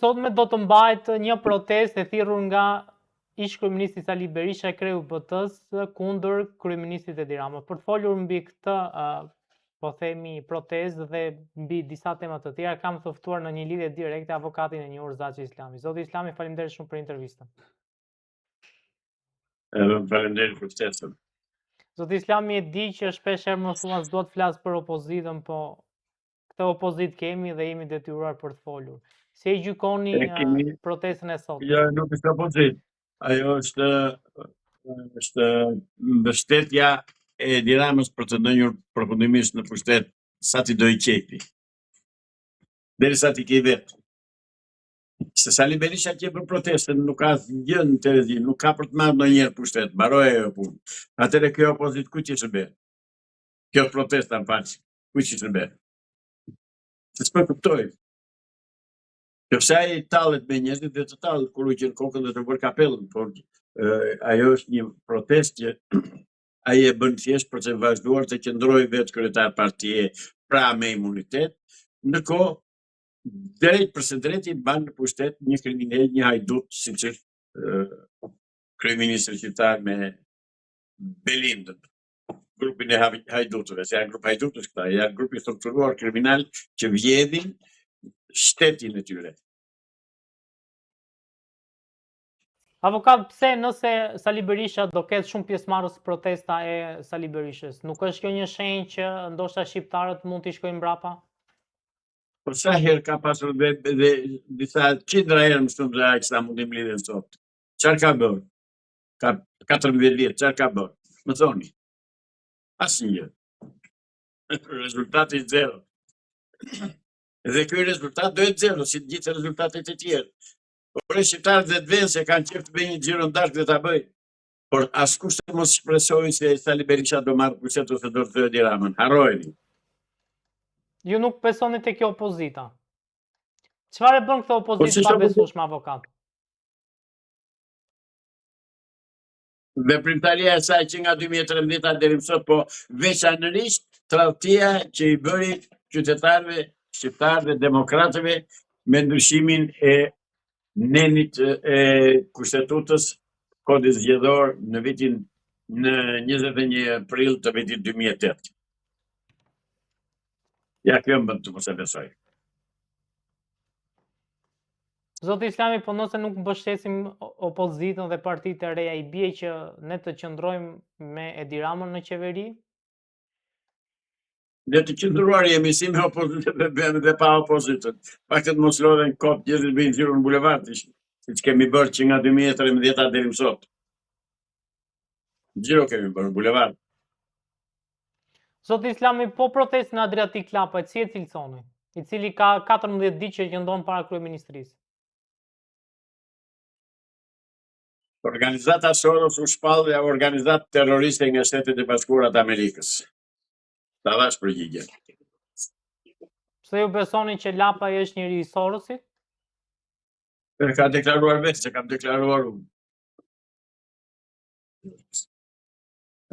sotme do të mbahet një protestë e thirrur nga ish-kryeministri Sali Berisha e kreu PT-s kundër kryeministrit Edi Rama. Për të folur mbi këtë po themi protestë dhe mbi disa tema të tjera, kam të ftuar në një lidhje direkte avokatin e njohur Zaçi Islami. Zoti Islami, faleminderit shumë për intervistën. Faleminderit për ftesën. Zoti Islami e di që shpesh herë më thua s'do të flas për opozitën, po këtë opozit kemi dhe jemi detyruar për të folur. Si e gjykoni protestën e sotme? Jo, nuk është opozit. Ajo është mbështetja e Edi Ramës për të ndonjur përfundimisht në pushtet sa ti do i qepi. Derisa ti ke vetë. Se Sali Berisha që për protestën nuk ka gjë në Terezi, nuk ka për të marrë ndonjëherë pushtet, mbaroi ajo punë. Atëherë kjo opozit ku që shërben? Kjo protesta në faqe, ku që shërben? Se s'po kuptoj. Nëse ai tallet me njerëzit dhe të tallet kur u gjen kokën dhe të bërë kapellën, por ajo është një protestë që ai e bën thjesht për të vazhduar të qëndrojë vetë kryetar partie pra me imunitet, ndërkohë drejt për së drejti ban në pushtet një kriminal, një hajdut, siç është kryeministri qytetar me Belindën, grupin e hajdutëve, se janë grup hajdutësh këta, janë grupi strukturuar kriminal që vjedhin shtetin e tyre. Avokat, pse nëse Sali Berisha do ketë shumë pjesëmarrës protesta e Sali Berishës, nuk është kjo një shenjë që ndoshta shqiptarët mund t'i shkojnë mbrapa? Por sa herë ka pasur dhe disa qindra herë më shumë dhe kësa mundim lidhen sot. Çfarë ka bërë? Ka 14 vjet, çfarë ka bërë? Më thoni. Asnjë. Rezultati zero. Dhe ky rezultat do jetë zero, si të gjithë rezultatet e tjera. Por shqiptarët dhe të venë se kanë qef të bëjnë një xhiro ndarkë dhe ta bëjnë. Por askush të mos shpresojë se Sali Berisha do marrë pushtet ose do të Edi Ramën. Harrojeni. Ju nuk besoni te kjo opozita. Çfarë bën këtë opozitë pa besueshme, avokat? Veprimtaria e saj që nga 2013 deri më sot, po veçanërisht tradhtia që i bëri qytetarëve shqiptarë dhe demokratëve me ndryshimin e nenit e kushtetutës kodit zgjedhor në 21 prill të vitit 2008. Ja kjo më bën të mos e besoj. Zoti Islami, po nëse nuk mbështesim opozitën dhe partitë e reja, i bie që ne të qëndrojmë me Edi Ramën në qeveri? Ne të qëndruar jemi si me opozitën dhe pa opozitën. Faktet mos lodhen kot gjithë bëjnë xhiro në bulevard, siç kemi bërë që nga 2013 deri më sot. Xhiro kemi bërë në bulevard. Zoti Islami, po protestën Adriatik Klapaj, si e cilësoni? I cili ka 14 ditë që qëndron para kryeministrisë. Organizata Soros u shpall dhe organizatë terroriste nga Shtetet e Bashkuara të Amerikës. Ta dhash përgjigje. Pse ju besoni që Lapaj është njëri i Sorosit? Ka deklaruar vetë, se kam deklaruar unë.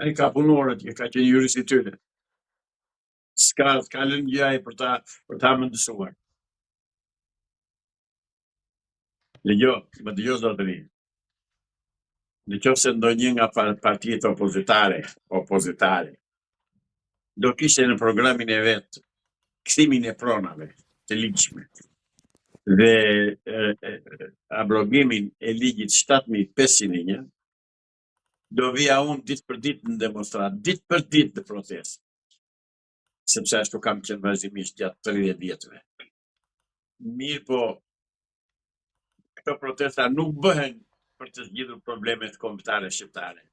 Ai ka punuar atje, ka qenë jurist i tyre. Ska lënë gjë ai për ta mëndësuar. Më dëgjo zotëri. Në qoftë se ndonjë nga partitë opozitare do kishte në programin e vet kthimin e pronave të ligjshme dhe abrogimin e ligjit 7501, do vija unë ditë për ditë në demonstrat, ditë për ditë në protestë, sepse ashtu kam qenë vazhdimisht gjatë 30 vjetëve. Mirë po, këto protesta nuk bëhen për të zgjidhur problemet kombëtare shqiptare.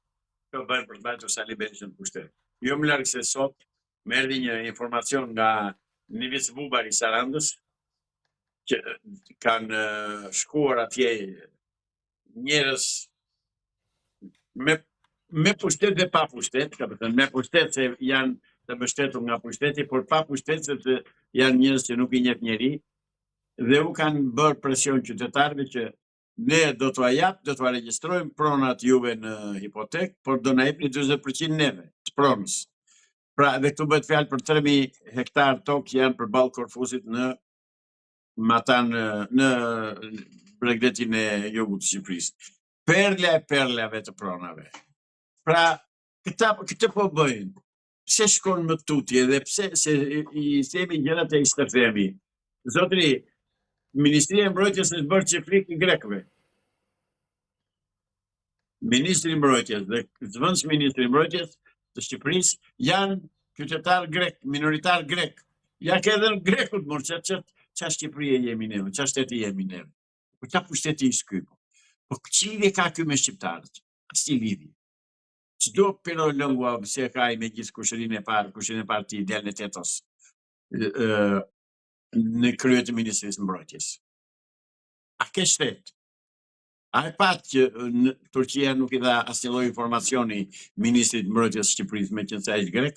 Këto bëhen për të mbajtur Sali Berishën në pushtet. Jo më larg se sot më erdhi një informacion nga Nivis Bubari Sarandës, që kanë shkuar atje njerëz me pushtet dhe pa pushtet, ka thënë me pushtet se janë të mbështetur nga pushteti, por pa pushtet sepse janë njerëz që nuk i njeh njeri, dhe u kanë bërë presion qytetarëve që ne do t'ua regjistrojmë pronat juve në hipotek, por do na jepni 40% neve të pronës. Pra, dhe këtu bëhet fjalë për 3000 hektar tokë që janë përballë Korfusit në me ata në Bregdetin e Jugut të Shqipërisë. Perla e perlave të pronave. Pra, këtë po bëjnë. Pse shkon më tutje dhe pse se i themi gjërat e i stërthemi. Zotri, Ministria e Mbrojtjes është bërë çeflik i grekëve. Ministri i Mbrojtjes dhe zëvendës Ministri i Mbrojtjes të Shqipërisë janë qytetar grek, minoritar grek. Ja ke edhe në grekut mor ç'a Shqipëri jemi ne, ç'a shteti jemi ne. Po ç'a pushteti i ky. Po ç'lidhje ka ky me shqiptarët? Asnjë lidhje. Çdo pero lëngua se ka i me gjithë kushërinë e parë ti del në tetos. Në krye të Ministrisë Mbrojtjes. A ke shtet? A e pat që në Turqia nuk i dha asnjë lloj informacioni Ministrit Mbrojtjes Shqipërisë me qenë se ai është grek?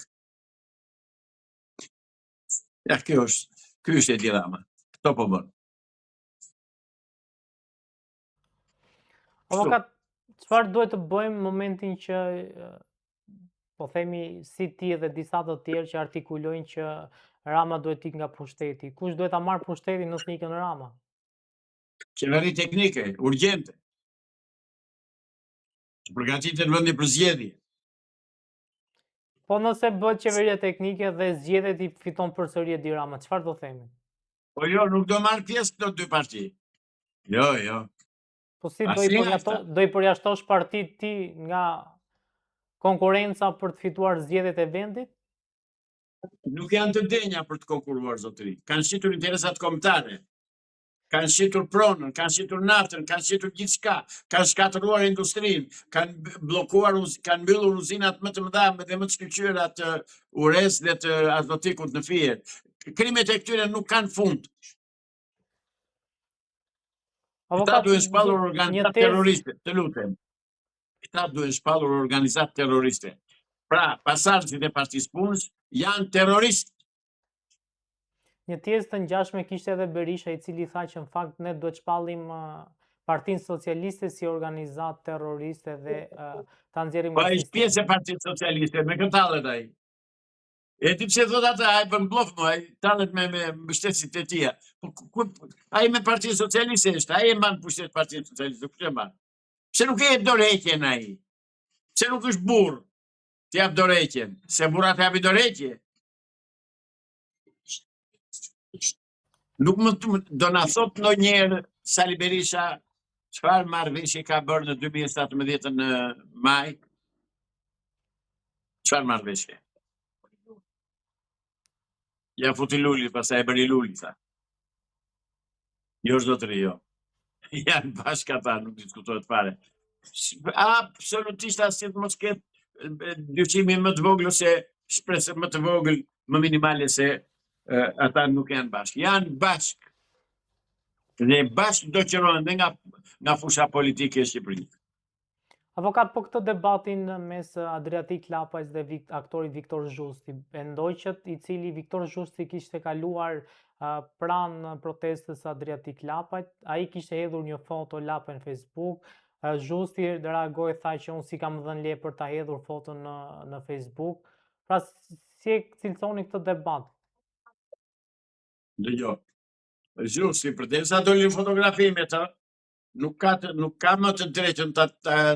Ja, ky është e dilema. Kto po bën? Avokat, çfarë duhet të bëjmë në momentin që po themi si ti dhe disa të tjerë që artikulojnë që Rama duhet ikë nga pushteti? Kush duhet ta marrë pushtetin nëse ikën Rama? Qeveri teknike, urgjente. Të përgatitet vendi për zgjedhje. Po nëse bëhet qeveria teknike dhe zgjedhet i fiton përsëri Edi Rama, çfarë do themi? Po jo, nuk do marrë pjesë këto dy parti. Jo. Po si do i përjashtosh partitë ti nga konkurenca për të fituar zgjedhjet e vendit? Nuk janë të denja për të konkuruar, zotëri. Kanë shitur interesat kombëtare. Kanë shitur pronën, kanë shitur naftën, kanë shitur gjithçka, kanë shkatëruar industrinë, kanë bllokuar, kanë mbyllur uzinat më të mëdha dhe më të shkëlqyera të urez dhe të azotikut në Fier. Krimet e këtyre nuk kanë fund. Këta duhen shpallur organizat terroriste, të lutem. Këta duhen shpallur organizat terroriste. Pra, pasardhësit e Partisë Punës janë terroristë. Një tezë të ngjashme kishte edhe Berisha, i cili tha që në fakt ne duhet shpallim Partinë Socialiste si organizat terroriste dhe ta nxjerrim nga sistemi. Pa, pjesë e Partisë Socialiste, me këtë tallet ai. E ti pse thot atë, ai bën bllof më, ai tallet me mbështetësit e tij. Ai me Partinë Socialiste është, ai e mban pushtet Partinë Socialiste, kush e mban? Pse nuk e jep dorëheqjen ai? Pse nuk është burr? Ti jap dorëheqjen, se burrat japin dorëheqje. Nuk më do na thot ndonjëherë Sali Berisha çfarë marrëveshje ka bërë në 2017 në maj? Çfarë marrëveshje? Ja futi luli, pastaj e bëri luli, tha. Jo, zotëri, jo. Janë bashkë ata, nuk diskutohet fare. Absolutisht asnjë mos ketë dyshimi më të vogël ose shpresë më të vogël, më minimale se ata nuk janë bashkë. Janë bashkë. Dhe bashkë do qërohen dhe nga fusha politike e Shqipërisë. Avokat, po këtë debatin mes Adriatik Lapajs dhe aktorit Viktor Zhusti, Bendoqët, i cili Viktor Zhusti kishte kaluar pranë protestës Adriatik Lapajt, ai kishte hedhur një foto Lapaj në Facebook, Zhusti reagoi, tha që unë si kam dhënë leje për ta hedhur foton në Facebook. Pra, si e cilësoni këtë debat? Dëgjoj. Zhusti, përderisa doli në fotografi me të, nuk ka më të drejtën ta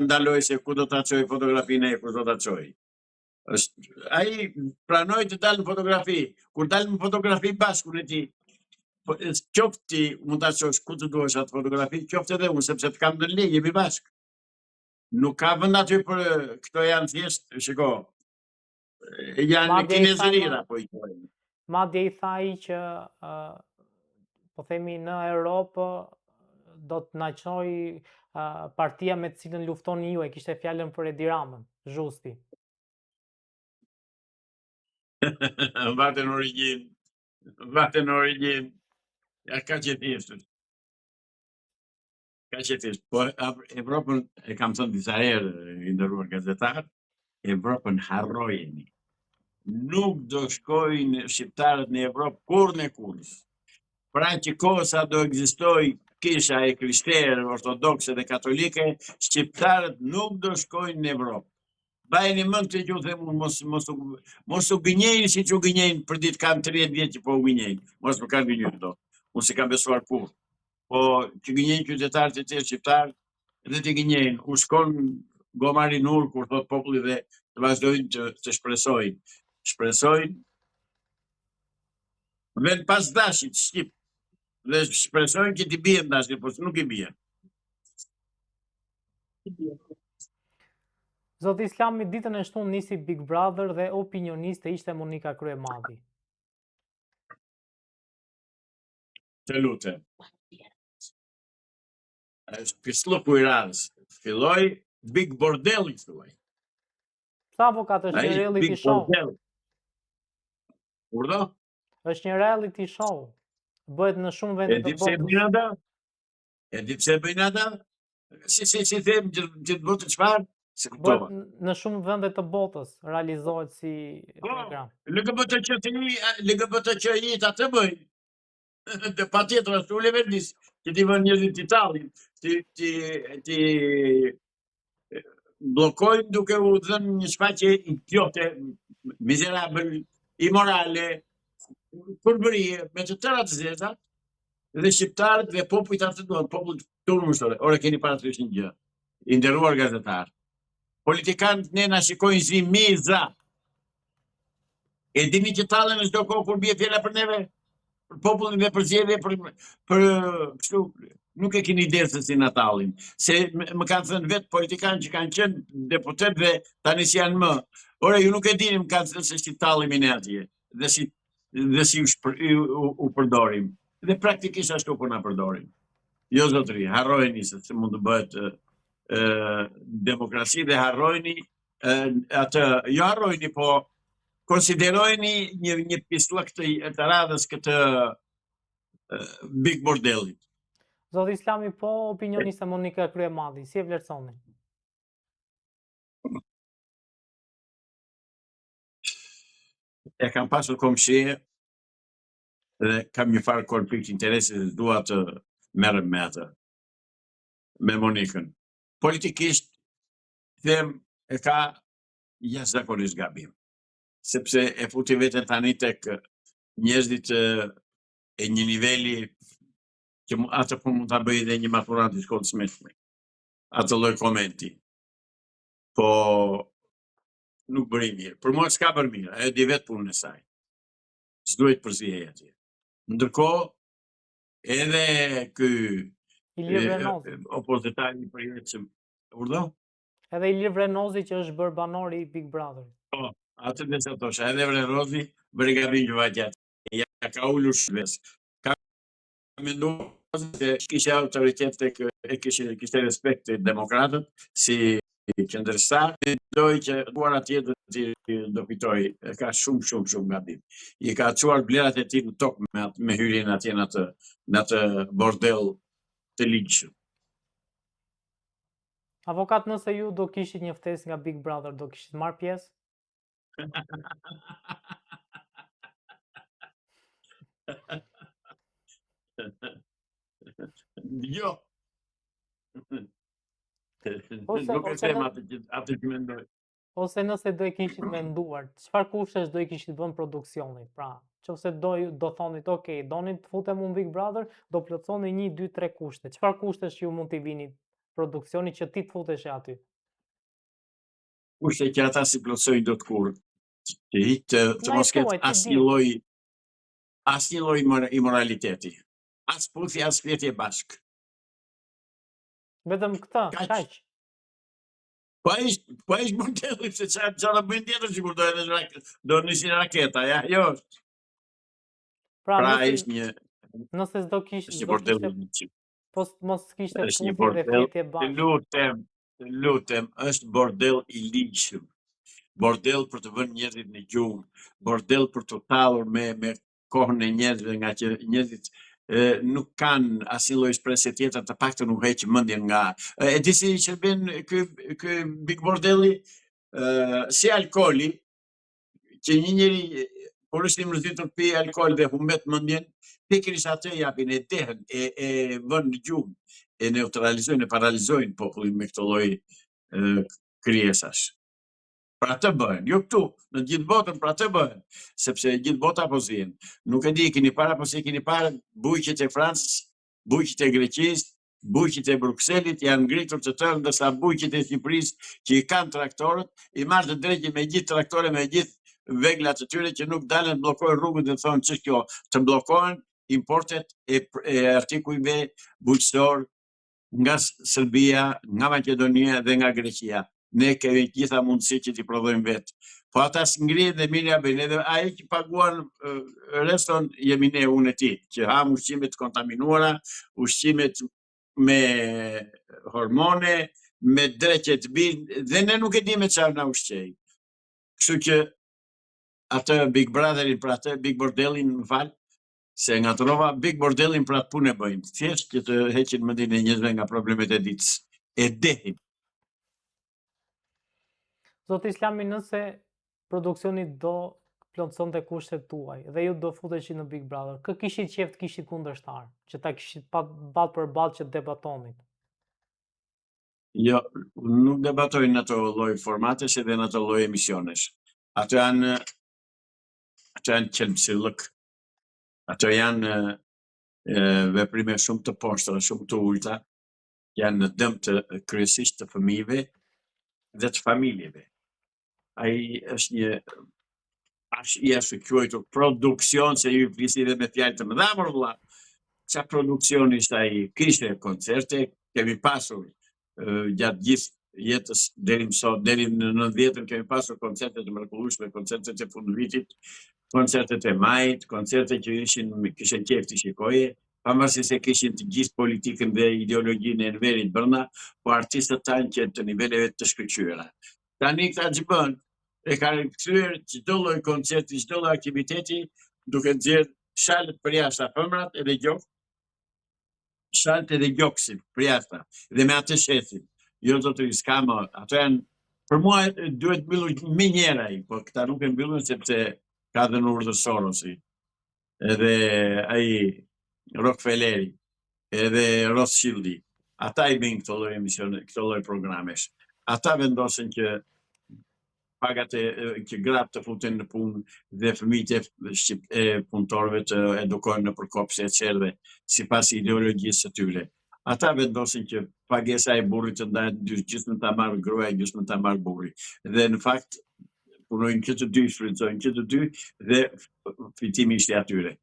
ndaloj se ku do ta çojë fotografinë e ku do ta çojë. Ai pranoi të dalë në fotografi. Kur dalë në fotografi bashkë me ti, qoftë ti mund ta çosh ku të duash atë fotografi, qoftë edhe unë, sepse të kam në leje, jemi bashkë. Nuk ka vend aty për këto janë thjesht, shiko. Janë kinezërira po i thonë. Madje i tha ai që po themi në Europë do të na çoj partia me të cilën luftoni ju, e kishte fjalën për Edi Ramën, Zhusti. Vate në origjinë. Ja, ka që thjesht. Po Evropën, e kam thënë disa herë, i nderuar gazetar, Evropën harrojeni. Nuk do shkojnë shqiptarët në Evropë kurrë. Pra që kosa do ekzistoj kisha e krishterë, ortodokse dhe katolike, shqiptarët nuk do shkojnë në Evropë. Bajeni mend të ju them mos u gënjejnë si që u gënjejnë për ditë kam 30 vjet që po u gënjejnë. Mos më kanë gënjur dot. unë si kam besuar kur. Po që gënjejnë qytetarët e tjerë shqiptarë, edhe të gënjejnë, u shkon gomari nur kur thot populli dhe të vazhdojnë të shpresojnë. Shpresojnë vend pas dashit shqip. Dhe shpresojnë që t'i bien dashit, por nuk i bien. Zoti Islami, ditën e shtunë nisi Big Brother dhe opinioniste ishte Monika Kryemadi. Të lutem. Është pislluku i radhës. Filloi Big Bordel i thuaj. Sa avokat është një reality Big show? Bordel. Urdhë? Është një reality show. Bëhet në shumë vende të botës. E di pse bëjnë ata? Si them që të botë çfarë? Se kuptova. Bëhet në shumë vende të botës, realizohet si program. LGBTQI atë bëjnë. Dhe patjetër ashtu le verdis, që ti vën njerëzit të tallin, ti bllokojnë duke u dhënë një shfaqje idiote, mizerabël, imorale, kurbërie, me të tëra të zeza, dhe shqiptarët dhe popujt atë duan, popullit turmështore. Ora keni parasysh një gjë, i nderuar gazetar. Politikanët nena shikojnë si miza. E dini që tallen në çdo kohë kur bie fjala për neve? Për popullin dhe për zgjedhje, për kështu, nuk e keni ide se si na tallin. Se më kanë thënë vetë politikanë që kanë qenë deputet dhe tani si janë më. Ora ju nuk e dini, më kanë thënë se si tallemi ne atje dhe si u përdorim. Dhe praktikisht ashtu po na përdorim. Jo zotëri, harrojeni se mund të bëhet demokraci dhe harrojeni atë, jo harrojeni, po konsiderojeni një pislëk të radhës këtë Big Bordelit. Zoti Islami, po opinioniste Monika Kryemadi, si e vlerësoni? E kam pasur komshie dhe kam një farë konflikt interesi dhe dua të merrem me atë, me Monikën. Politikisht, them, e ka jashtëzakonisht gabim. Sepse e futi veten tani tek njerëzit e një niveli që atë po mund ta bëjë edhe një maturant i shkollës mesme. Atë lloj komenti. Po nuk bëri mirë. Për mua s'ka bërë mirë, ajo di vetë punën e saj. S'duhet përzihej atje. Ndërkohë, edhe ky Ilir Vrenozi. opozitari i përjetshëm, urdhë? Edhe Ilir Vrenozi që është bërë banor i Big Brother. Po, atë dhe sa thosha, edhe Vrenozi bëri gabim që vajtja. Ja ka ulur shves. Ka menduar se kishte autoritet tek kishte respekt te demokratët si qendrëstar, doi që duar atje do fitoj. Ka shumë gabim. I ka çuar vlerat e tij në tokë me hyrjen atje në atë bordel të ligjshëm. Avokat, nëse ju do kishit një ftesë nga Big Brother, do kishit marrë pjesë? Jo. Nuk e them atë që mendoj. Ose nëse do e kishit menduar, çfarë kushtesh do i kishit vënë produksionit? Pra, nëse do thonit, ok, doni të futem në Big Brother, do plotësoni 1, 2, 3 kushte. Çfarë kushtesh ju mund t'i vini produksionit që ti të futesh aty? Kushte që ata si plotësojnë do të kur. Të mos ketë asnjë lloj imoraliteti. As puthje, as fletje bashk. Vetëm këtë, kaq. Po ai bordeli se çfarë bëjnë tjetër sikur do nisin raketa, ja, jo. Pra është një nëse s'do kishte një bordel. Po mos kishte puthje dhe fletje bashk. Të lutem, është bordel i ligjshëm. Bordel për të vënë njerëzit në gjumë, bordel për të tallur me kohën e njerëzve, nga që njerëzit nuk kanë asnjë lloj shpresë tjetër, të paktën u heq mendjen nga. E di si shërben ky Big Bordeli, si alkooli, që një njeri kur është i mërzitur pi alkool dhe humbet mendjen, pikërisht atë japin e dehen, e vënë në gjumë, e neutralizojnë, e paralizojnë popullin me këtë lloj krijesash. Pra të bëhen, jo këtu, në gjithë botën pra të bëhen, sepse gjithë bota po zihen. Nuk e di, keni para, po se keni para, bujqet e Francës, bujqet e Greqisë, bujqet e Brukselit janë ngritur të tërë, ndërsa bujqet e Shqipërisë që i kanë traktorët, i marrë të drejtë me gjithë traktore, me gjithë veglat të tyre që nuk dalën, bllokojnë rrugën dhe thonë ç'është kjo, të bllokohen importet e artikujve bujqësor nga Serbia, nga Maqedonia dhe nga Greqia. Ne kemi gjitha mundësi që t'i prodhojmë vetë. Po ata s'ngrihen dhe mirë bëjnë, edhe ai që paguan reston jemi ne, unë e ti, që ham ushqimet kontaminuara, ushqimet me hormone, me dreqe të binë, dhe ne nuk e di me çfarë na ushqej. Kështu që atë Big Brotherin, pra atë Big Bordelin, më fal, se nga trova Big Bordelin pra të punë e bëjnë, thjesht që të heqin mendin e njerëzve nga problemet e ditës. E dehin. Zoti Islami, nëse produksioni do plotësonte kushtet tuaj dhe ju do futeshi në Big Brother, kë kishit qef të kishit kundërshtar, që ta kishit ballë për ballë që të debatonit? Jo, nuk debatojnë në ato lloj formatesh edhe në ato lloj emisionesh. Ato janë qelmsillëk. Ato janë veprime shumë të poshtra, shumë të ulta, janë në dëm të kryesisht të fëmijëve dhe të familjeve. Ai është një i është quajtur produksion, se ju flisi dhe me fjalë të mëdha, por vëlla. Qa produksion ishte ai? Kishte koncerte, kemi pasur gjatë gjithë jetës deri më sot, deri në 90-ën kemi pasur koncerte të mrekullueshme, koncertet e fundvitit, koncertet e majit, koncerte që kishin qef të shikoje, pavarësisht se kishin të gjithë politikën dhe ideologjinë e Enverit brenda, po artistët tanë që të niveleve të shkëlqyera. Tani këta që bën, e kanë kthyer çdo lloj koncerti, çdo lloj aktiviteti, duke nxjerrë shalët për jashtë femrat edhe gjok, shalët edhe gjoksin për jashtë, dhe me atë shesin. Jo zotëri, s'ka më, ato janë, për mua duhet mbyllur më njëherë ai, po këta nuk e mbyllën sepse ka dhënë urdhër Sorosi, edhe ai Rockefelleri, edhe Rothschildi. Ata i bëjnë këto lloj emisione, këto lloj programesh. Ata vendosin që pagat që gratë të futen në punë dhe fëmijët e punëtorëve të edukohen në përkopshje e qerdhe sipas ideologjisë së tyre. Ata vendosin që pagesa e burrit të ndahet gjysmën ta marrë gruaja, gjysmën ta marrë burri. Dhe në fakt punojnë që të dy, shfrytëzojnë që të dy dhe fitimi ishte atyre.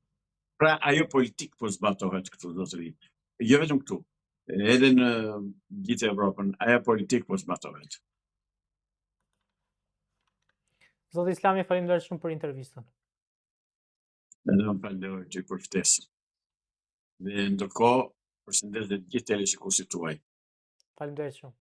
Pra ajo politik po zbatohet këtu, zotëri. Jo vetëm këtu, edhe në gjithë Evropën, ajo politik po zbatohet. Zoti Islami, faleminderit shumë për intervistën. Edhe unë falenderoj që për ftesën. Dhe ndërkohë, përshëndes dhe gjithë teleshikuesit tuaj. Faleminderit shumë.